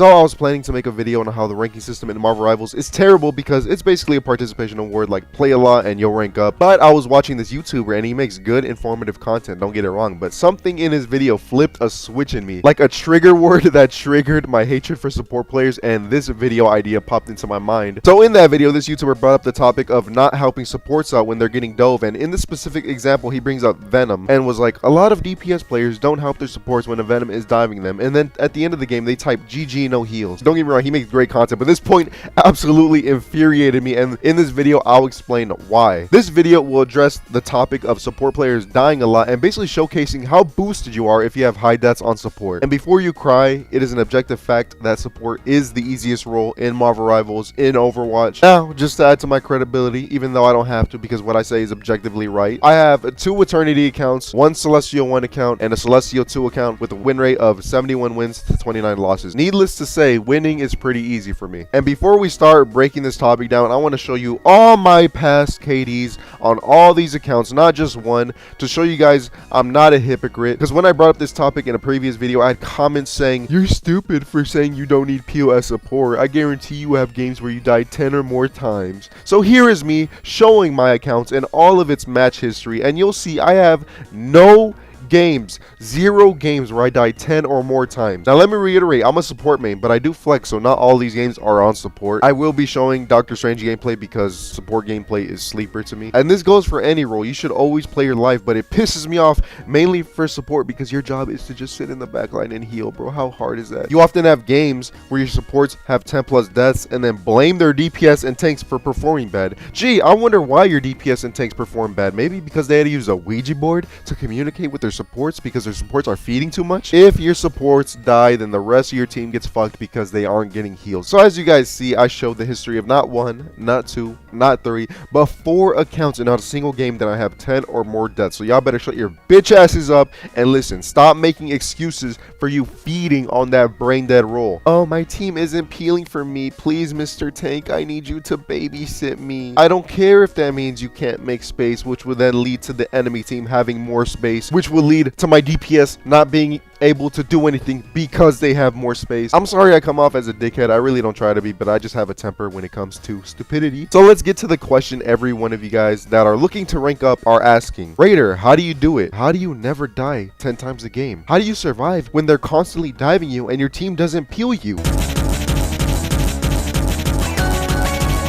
So I was planning to make a video on how the ranking system in Marvel Rivals is terrible because it's basically a participation award, like play a lot and you'll rank up. But I was watching this YouTuber and he makes good informative content, don't get it wrong, but something in his video flipped a switch in me, like a trigger word that triggered my hatred for support players, and this video idea popped into my mind. So in that video, this YouTuber brought up the topic of not helping supports out when they're getting dove, and in this specific example he brings up Venom and was like, a lot of DPS players don't help their supports when a Venom is diving them, and then at the end of the game they type GG no heals. Don't get me wrong, he makes great content, but this point absolutely infuriated me, and in this video I'll explain why. This video will address the topic of support players dying a lot and basically showcasing how boosted you are if you have high deaths on support. And before you cry, it is an objective fact that support is the easiest role in Marvel Rivals in Overwatch. Now, just to add to my credibility, even though I don't have to because what I say is objectively right, I have 2 Eternity accounts, 1 Celestial 1 account, and a Celestial 2 account with a win rate of 71 wins to 29 losses. Needless to say, winning is pretty easy for me. And before we start breaking this topic down, I want to show you all my past KDs on all these accounts, not just one, to show you guys I'm not a hypocrite. Because when I brought up this topic in a previous video, I had comments saying, you're stupid for saying you don't need POS support. I guarantee you have games where you die 10 or more times. So here is me showing my accounts and all of its match history, and you'll see I have no games, 0 games where I died 10 or more times. Now let me reiterate, I'm a support main, but I do flex, so not all these games are on support. I will be showing Doctor Strange gameplay because support gameplay is sleeper to me, and this goes for any role. You should always play your life, but it pisses me off mainly for support because your job is to just sit in the backline and heal, bro. How hard is that? You often have games where your supports have 10 plus deaths and then blame their DPS and tanks for performing bad. Gee, I wonder why your DPS and tanks perform bad. Maybe because they had to use a Ouija board to communicate with their supports because their supports are feeding too much. If your supports die, then the rest of your team gets fucked because they aren't getting healed. So as you guys see, I showed the history of not 1, not 2, not 3, but 4 accounts and not a single game that I have 10 or more deaths. So y'all better shut your bitch asses up and listen. Stop making excuses for you feeding on that brain dead role. Oh, my team isn't peeling for me. Please, Mr. Tank, I need you to babysit me. I don't care if that means you can't make space, which would then lead to the enemy team having more space, which will lead to my DPS not being able to do anything because they have more space. I'm sorry I come off as a dickhead. I really don't try to be, but I just have a temper when it comes to stupidity. So let's get to the question every one of you guys that are looking to rank up are asking. Raider, how do you do it? How do you never die 10 times a game? How do you survive when they're constantly diving you and your team doesn't peel you?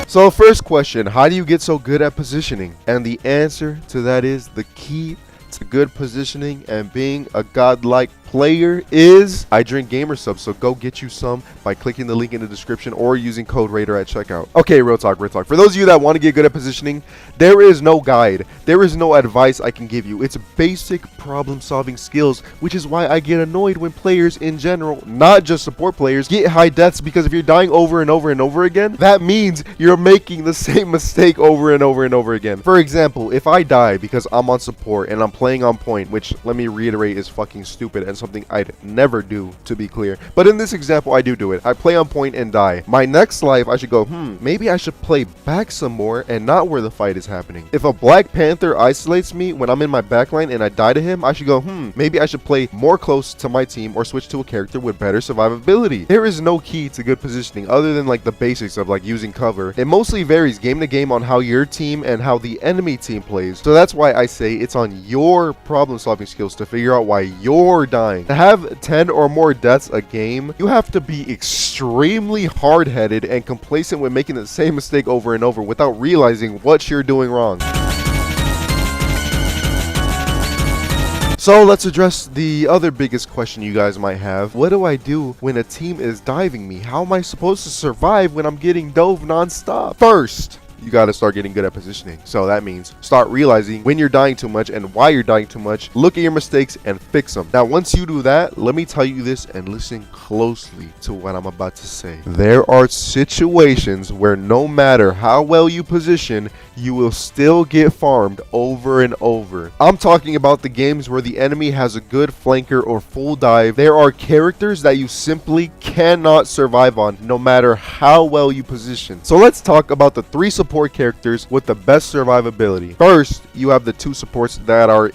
So first question, how do you get so good at positioning? And the answer to that is the key to good positioning and being a godlike player is I drink gamer subs, so go get you some by clicking the link in the description or using code Raider at checkout. Okay, real talk. For those of you that want to get good at positioning, there is no guide. There is no advice I can give you. It's basic problem solving skills, which is why I get annoyed when players in general, not just support players, get high deaths, because if you're dying over and over and over again, that means you're making the same mistake over and over and over again. For example, if I die because I'm on support and I'm playing on point, which let me reiterate is fucking stupid and something I'd never do, to be clear, but in this example I do it. I play on point and die. My next life I should go, maybe I should play back some more and not where the fight is happening. If a Black Panther isolates me when I'm in my backline and I die to him, I should go, maybe I should play more close to my team or switch to a character with better survivability. There is no key to good positioning other than like the basics of like using cover. It mostly varies game to game on how your team and how the enemy team plays. So that's why I say it's on your problem solving skills to figure out why you're dying. To have 10 or more deaths a game, you have to be extremely hard-headed and complacent with making the same mistake over and over without realizing what you're doing wrong. So let's address the other biggest question you guys might have. What do I do when a team is diving me? How am I supposed to survive when I'm getting dove non-stop? First, you got to start getting good at positioning. So that means start realizing when you're dying too much and why you're dying too much. Look at your mistakes and fix them. Now, once you do that, let me tell you this and listen closely to what I'm about to say. There are situations where no matter how well you position, you will still get farmed over and over. I'm talking about the games where the enemy has a good flanker or full dive. There are characters that you simply cannot survive on no matter how well you position. So let's talk about the 3 support characters with the best survivability. First, you have the 2 supports that are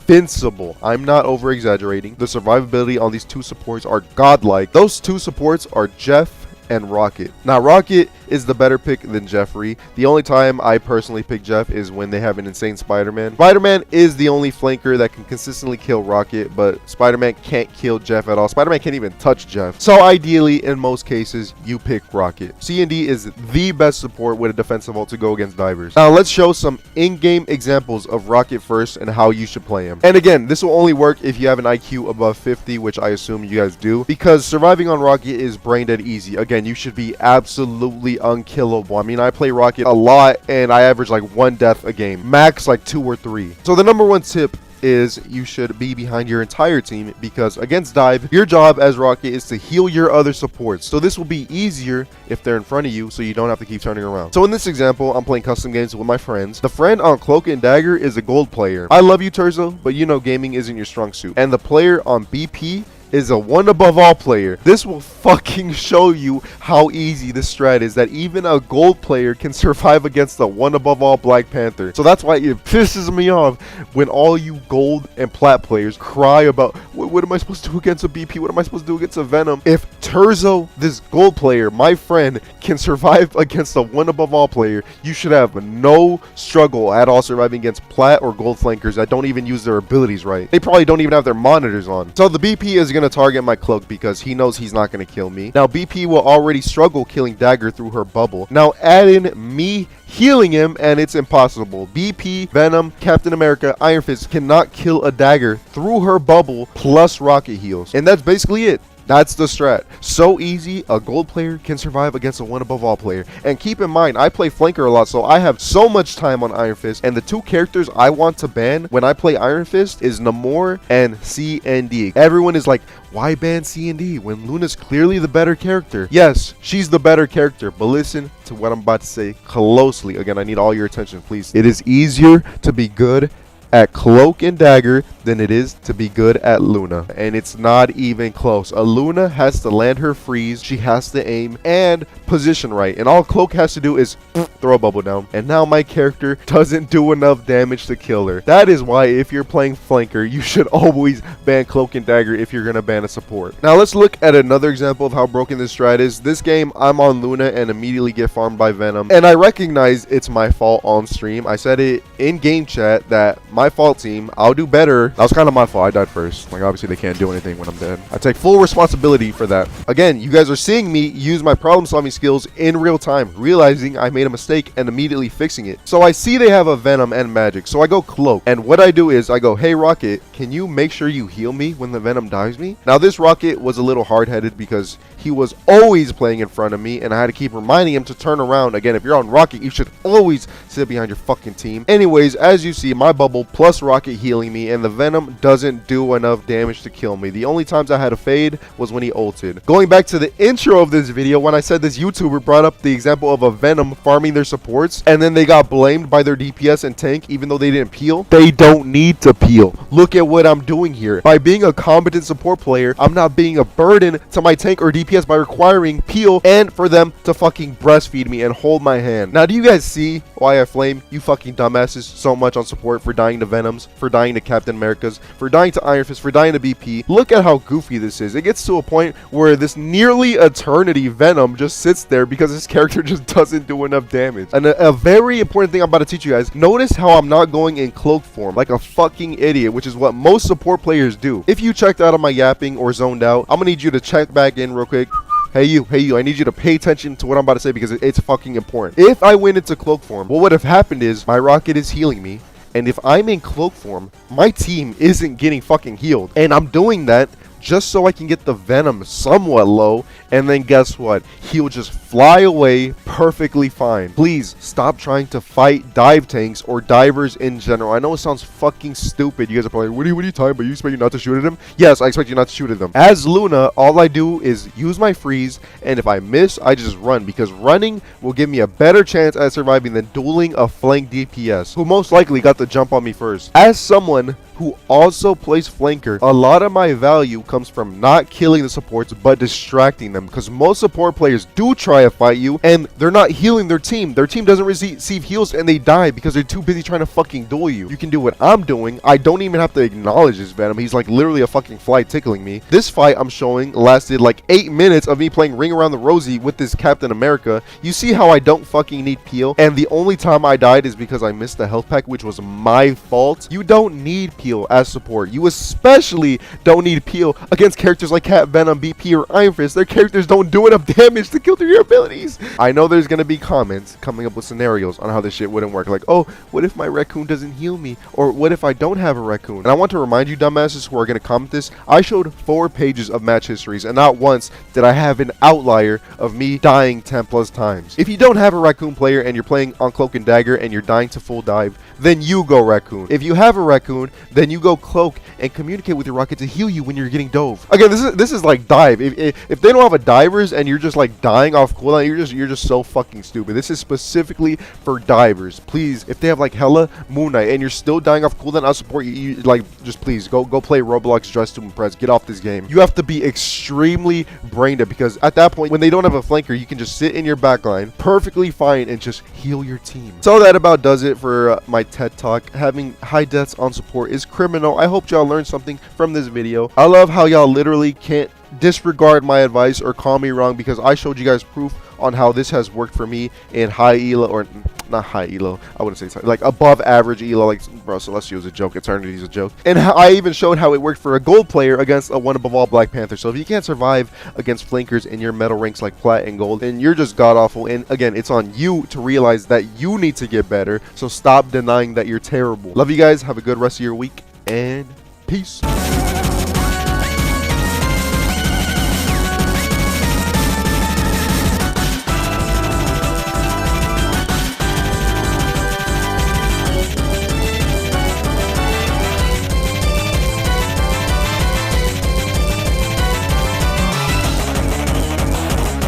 invincible. I'm not over exaggerating. The survivability on these two supports are godlike. Those two supports are Jeff and Rocket. Now Rocket is the better pick than Jeffrey. The only time I personally pick Jeff is when they have an insane Spider-Man. Spider-Man is the only flanker that can consistently kill Rocket, but Spider-Man can't kill Jeff at all. Spider-Man can't even touch Jeff. So ideally, in most cases, you pick Rocket. C&D is the best support with a defensive ult to go against divers. Now let's show some in-game examples of Rocket first and how you should play him. And again, this will only work if you have an IQ above 50, which I assume you guys do, because surviving on Rocket is brain dead easy. Again, you should be absolutely unkillable. I mean, I play Rocket a lot and I average like 1 death a game, max like 2 or 3. So the number 1 tip is you should be behind your entire team, because against dive, your job as Rocket is to heal your other supports. So this will be easier if they're in front of you, so you don't have to keep turning around. So in this example, I'm playing custom games with my friends. The friend on Cloak and Dagger is a gold player. I love you, Terzo, but you know gaming isn't your strong suit. And the player on BP is a one above all player. This will fucking show you how easy this strat is, that even a gold player can survive against a one above all Black Panther. So that's why it pisses me off when all you gold and plat players cry about what am I supposed to do against a BP, what am I supposed to do against a Venom. If Terzo, this gold player, my friend, can survive against a one above all player, you should have no struggle at all surviving against plat or gold flankers that don't even use their abilities right. They probably don't even have their monitors on. So the BP is going to target my Cloak because he knows he's not going to kill me. Now BP will already struggle killing Dagger through her bubble. Now add in me healing him and it's impossible. BP, Venom, Captain America, Iron Fist cannot kill a Dagger through her bubble plus Rocket heals. And that's basically it. That's the strat. So easy, a gold player can survive against a one above all player. And keep in mind, I play flanker a lot, so I have so much time on Iron Fist. And the 2 characters I want to ban when I play Iron Fist is Namor and C&D. Everyone is like, why ban C&D when Luna's clearly the better character? Yes, she's the better character, but listen to what I'm about to say closely. Again, I need all your attention, please. It is easier to be good at Cloak and Dagger than it is to be good at Luna, and it's not even close. A Luna has to land her freeze, she has to aim and position right, and all Cloak has to do is throw a bubble down, and now my character doesn't do enough damage to kill her. That is why if you're playing flanker, you should always ban Cloak and Dagger if you're gonna ban a support. Now let's look at another example of how broken this strat is. This game, I'm on Luna and immediately get farmed by Venom, and I recognize it's my fault on stream. I said it in game chat that my fault, team, I'll do better. That was kind of my fault. I died first. Like, obviously they can't do anything when I'm dead. I take full responsibility for that. Again, you guys are seeing me use my problem solving skills in real time, realizing I made a mistake and immediately fixing it. So I see they have a Venom and magic, so I go Cloak, and what I do is I go, hey Rocket, can you make sure you heal me when the Venom dives me? Now this Rocket was a little hard-headed because he was always playing in front of me and I had to keep reminding him to turn around. Again, if you're on Rocket, you should always sit behind your fucking team. Anyways, as you see, my bubble plus Rocket healing me, and the Venom doesn't do enough damage to kill me. The only times I had a fade was when he ulted. Going back to the intro of this video, when I said this YouTuber brought up the example of a Venom farming their supports and then they got blamed by their DPS and tank even though they didn't peel. They don't need to peel. Look at what I'm doing here. By being a competent support player, I'm not being a burden to my tank or DPS by requiring peel and for them to fucking breastfeed me and hold my hand. Now do you guys see why I flame you fucking dumbasses so much on support for dying to Venoms, for dying to Captain Americas, for dying to Iron Fist, for dying to BP? Look at how goofy this is. It gets to a point where this nearly eternity Venom just sits there because his character just doesn't do enough damage. And a very important thing I'm about to teach you guys, notice how I'm not going in Cloak form like a fucking idiot, which is what most support players do. If you checked out on my yapping or zoned out, I'm gonna need you to check back in real quick. Hey you, I need you to pay attention to what I'm about to say because it's fucking important. If I went into Cloak form, what would have happened is my Rocket is healing me, and if I'm in Cloak form, my team isn't getting fucking healed. And I'm doing that just so I can get the Venom somewhat low, and then guess what? He'll just fly away perfectly fine. Please stop trying to fight dive tanks or divers in general. I know it sounds fucking stupid. You guys are probably like, what are you talking about? You expect you not to shoot at them? Yes, I expect you not to shoot at them. As Luna, all I do is use my freeze, and if I miss, I just run, because running will give me a better chance at surviving than dueling a flank DPS who most likely got the jump on me first. As someone who also plays flanker, a lot of my value comes from not killing the supports but distracting them, because most support players do try to fight you and they're not healing their team. Their team doesn't receive heals and they die because they're too busy trying to fucking duel you. You can do what I'm doing. I don't even have to acknowledge this Venom. He's like literally a fucking fly tickling me. This fight I'm showing lasted like 8 minutes of me playing Ring Around the Rosie with this Captain America. You see how I don't fucking need peel, and the only time I died is because I missed the health pack, which was my fault. You don't need peel as support. You especially don't need peel against characters like Cat Venom, BP, or Iron Fist. Their characters don't do enough damage to kill through your abilities. I know there's gonna be comments coming up with scenarios on how this shit wouldn't work, like, oh, what if my raccoon doesn't heal me, or what if I don't have a raccoon? And I want to remind you dumbasses who are gonna comment this, I showed 4 pages of match histories, and not once did I have an outlier of me dying 10 plus times. If you don't have a raccoon player and you're playing on Cloak and Dagger and you're dying to full dive, then you go raccoon. If you have a raccoon, then you go cloak and communicate with your rocket to heal you when you're getting dove. Again, this is like dive. If they don't have a divers and you're just like dying off cooldown, you're just so fucking stupid. This is specifically for divers. Please, if they have like hella Moon Knight and you're still dying off cooldown, I'll support you. Like, just please go play Roblox Dress to Impress. Get off this game. You have to be extremely brain dead, because at that point, when they don't have a flanker, you can just sit in your backline perfectly fine and just heal your team. So that about does it for my TED Talk. Having high deaths on support is criminal. I hope y'all learned something from this video. I love how y'all literally can't disregard my advice or call me wrong, because I showed you guys proof on how this has worked for me in high elo, or not high elo, I wouldn't say so, like above average elo, like, bro, Celestial is a joke, Eternity is a joke, and I even showed how it worked for a gold player against a one above all Black Panther. So if you can't survive against flankers in your metal ranks like plat and gold, then you're just god awful. And again, it's on you to realize that you need to get better, so stop denying that you're terrible. Love you guys, have a good rest of your week, and peace.